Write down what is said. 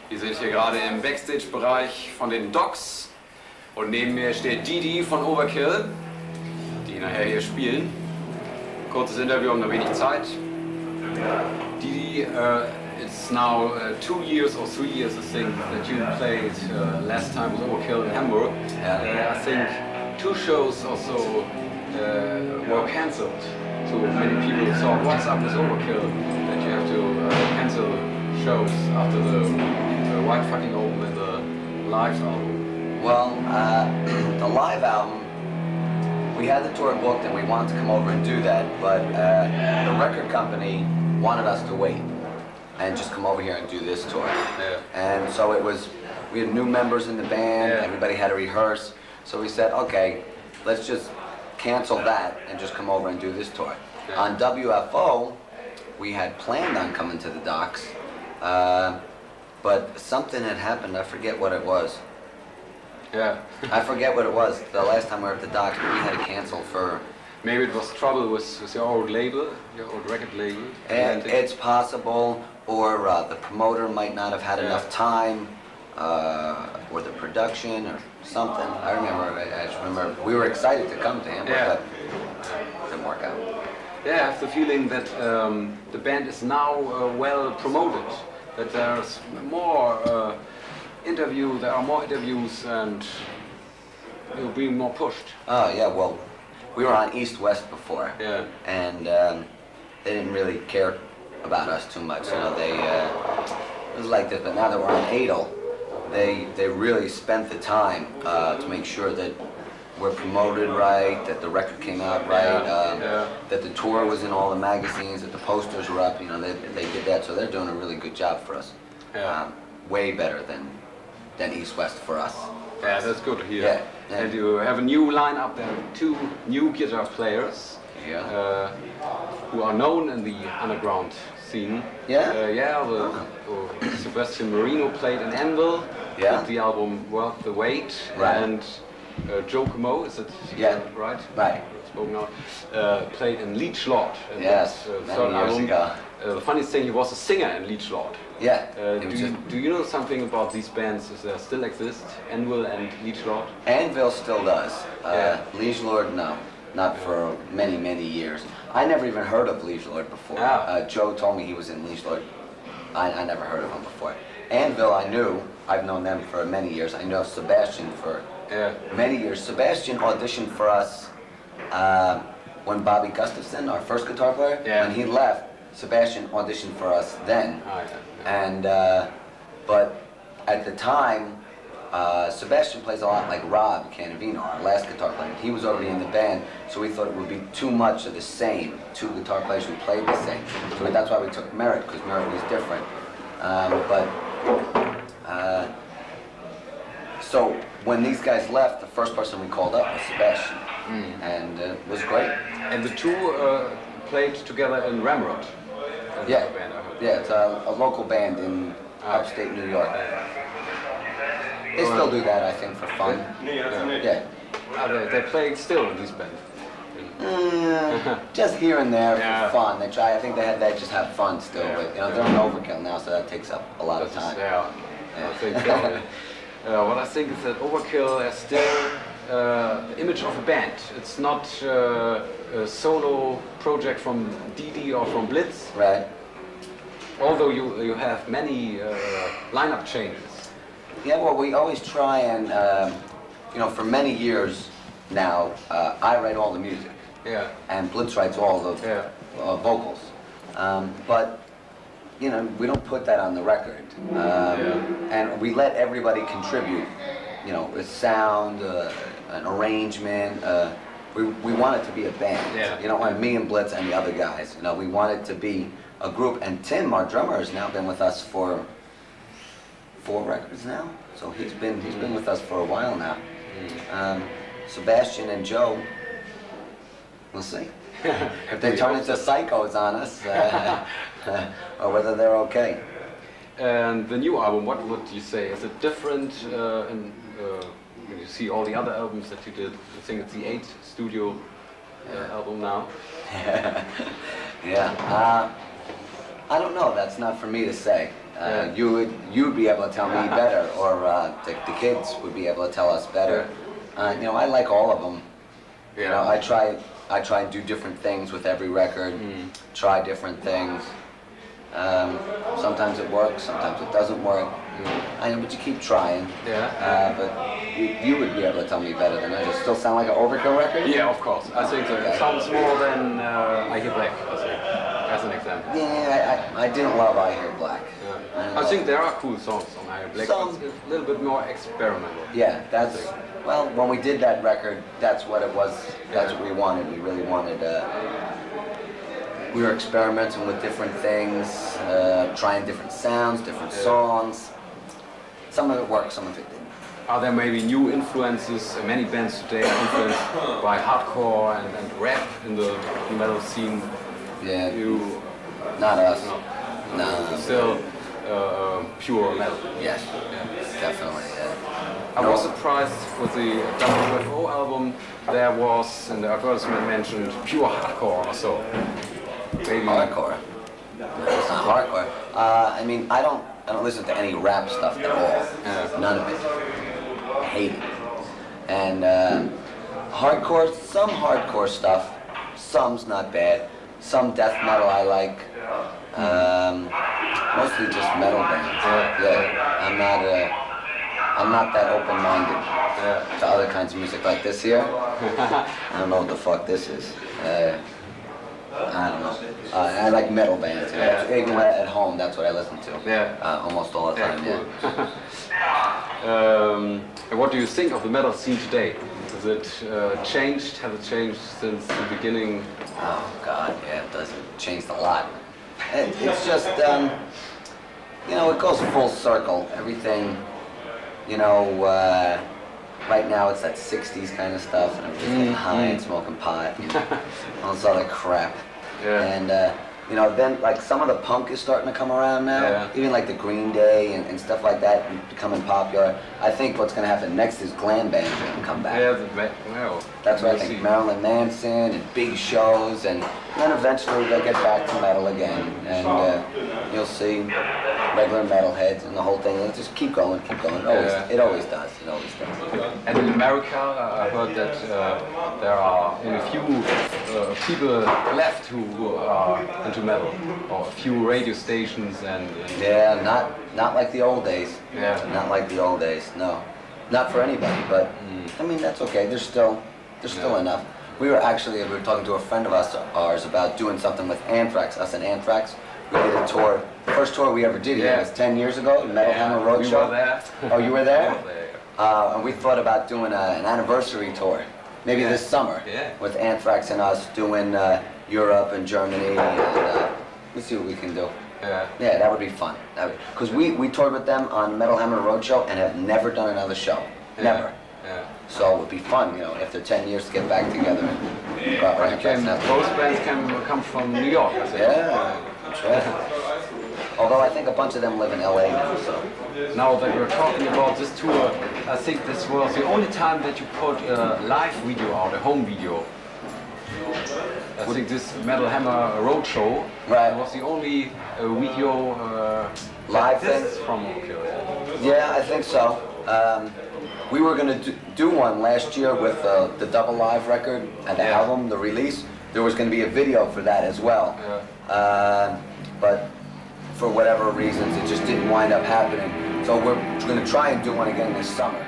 Wir sind hier gerade im Backstage-Bereich von den Docs und neben mir steht DD von Overkill, die nachher hier spielen. Kurzes Interview, haben noch wenig Zeit. DD, it's now 2 years or 3 years, I think, that you played last time with Overkill in Hamburg. I think 2 shows also were cancelled. So many people thought, what's up with Overkill, that you have to cancel shows after the White Fucking Album and the live album? Well, the live album, we had the tour booked and we wanted to come over and do that, but the record company wanted us to wait and just come over here and do this tour. Yeah. And so it was, we had new members in the band, everybody had to rehearse, so we said, okay, let's just cancel that and just come over and do this tour. Yeah. On WFO, we had planned on coming to the docks, but something had happened, I forget what it was. Yeah. I forget what it was the last time we were at the docks, but we had to cancel for... Maybe it was trouble with your old label, your old record label. And it's possible, or the promoter might not have had enough time, or the production, or something. I just remember, we were excited to come to him, but it didn't work out. Yeah, I have the feeling that the band is now well promoted, that there's more there are more interviews and you're being more pushed. Oh yeah, well, we were on East-West before, and they didn't really care about us too much. You know, it was like this. But now that we're on Adel, they really spent the time to make sure that we're promoted right, that the record came out right, that the tour was in all the magazines, that the posters were up. You know, they did that, so they're doing a really good job for us. Way better than East-West for us. Yeah, that's good to hear. And you have a new lineup there, 2 new guitar players who are known in the underground scene. Sebastian Marino played an Anvil with the album Worth the Wait, and Joe Como, is it right? Right. Spoken out, played in Leech Lord. Yes, many years ago. The funniest thing, he was a singer in Leech Lord. Yeah. Do you know something about these bands? Does there still exist? Anvil and Leech Lord? Anvil still does. Leech Lord, no. Not for many, many years. I never even heard of Leech Lord before. Joe told me he was in Leech Lord. I never heard of him before. Anvil I knew. I've known them for many years. I know Sebastian for many years. Sebastian auditioned for us when Bobby Gustafson, our first guitar player, when he left, Sebastian auditioned for us then. And but at the time, Sebastian plays a lot like Rob Canavino, our last guitar player. He was already in the band, so we thought it would be too much of the same, 2 guitar players who played the same. So that's why we took Merritt, because Merritt was different. So when these guys left, the first person we called up was Sebastian, and it was great. And the 2 played together in Ramrod. It's a local band in upstate New York. They still do that, I think, for fun. They play still in this band? Just here and there for fun. They try. I think they just have fun still, but you know they're on Overkill now, so that takes up a lot of time. I think what I think is that Overkill is still the image of a band. It's not a solo project from DD or from Blitz. Right. Although you have many lineup changes. Yeah, well, we always try and, you know, for many years now, I write all the music. And Blitz writes all the vocals. But, you know, we don't put that on the record. And we let everybody contribute, you know, with sound, an arrangement. We want it to be a band. You know, and me and Blitz and the other guys, you know, we want it to be a group. And Tim, our drummer, has now been with us for 4 records now, so he's been with us for a while now. Sebastian and Joe, we'll see if they turn into psychos on us, or whether they're okay. And the new album, what would you say? Is it different when you see all the other albums that you did? I think it's the 8th studio album now. I don't know. That's not for me to say. You'd be able to tell me better, or the kids would be able to tell us better. You know, I like all of them. You know, I try and do different things with every record. Try different things. Sometimes it works, sometimes it doesn't work. I know, but you keep trying. But you would be able to tell me better than I. Does it still sound like an Overkill record? Yeah, of course. I think so. It sounds more than I Hear Black, I think, as an example. Yeah, I didn't love I Hear Black. I think there are cool songs on I Hear Black, but it's a little bit more experimental. Yeah, that's, well, when we did that record, that's what it was, that's what we wanted. We really wanted, we were experimenting with different things, trying different sounds, different songs. Some of it worked, some of it didn't. Are there maybe new influences? Many bands today are influenced by hardcore and rap in the metal scene. Yeah, not us. No. Still pure metal. Yes, definitely. I was surprised with the WFO album. There was, in the advertisement mentioned, pure hardcore or so. Maybe hardcore. No, it's not hardcore. I mean, I don't listen to any rap stuff at all. None of it. I hate it. And hardcore, some hardcore stuff. Some's not bad. Some death metal I like. Mostly just metal bands. I'm not that open-minded to other kinds of music like this here. I don't know what the fuck this is. I don't know. I like metal bands. Even at home, that's what I listen to. Almost all the time. And what do you think of the metal scene today? Has it changed? Has it changed since the beginning? Oh God, yeah, it does. It changed a lot. It's just, you know, it goes full circle. Everything, you know, right now it's that 60s kind of stuff, and I'm just getting high and smoking pot and all this other crap. And, you know, then, like, some of the punk is starting to come around now. Even, like, the Green Day and stuff like that becoming popular. I think what's going to happen next is glam bands are going to come back. That's what I think. Marilyn Manson and big shows, and then eventually they'll get back to metal again. And you'll see regular metalheads and the whole thing. It'll just keep going, keep going. It always does. It always does. And in America, I heard that there are only a few people left who are into metal, or a few radio stations and yeah, not like the old days. Not like the old days. No, not for anybody. But I mean, that's okay. There's still enough. We were talking to a friend of ours about doing something with Anthrax. Us and Anthrax. We did a tour. The first tour we ever did here was 10 years ago, Metal Hammer Roadshow. We were there. Oh, you were there? And we thought about doing an anniversary tour, maybe this summer, with Anthrax and us doing Europe and Germany, and we'll see what we can do. Yeah, that would be fun. Because we toured with them on Metal Hammer Roadshow and have never done another show. Never. So it would be fun, you know, after 10 years to get back together. Both bands can come from New York, I think. That's right. Although I think a bunch of them live in LA now, so. Now that we're talking about this tour, I think this was the only time that you put a live video out, a home video. I think this Metal Hammer Roadshow was the only video live thing from Overkill. Yeah, I think so. We were going to do one last year with the double live record and the album, the release. There was going to be a video for that as well. But for whatever reasons, it just didn't wind up happening. So we're going to try and do one again this summer.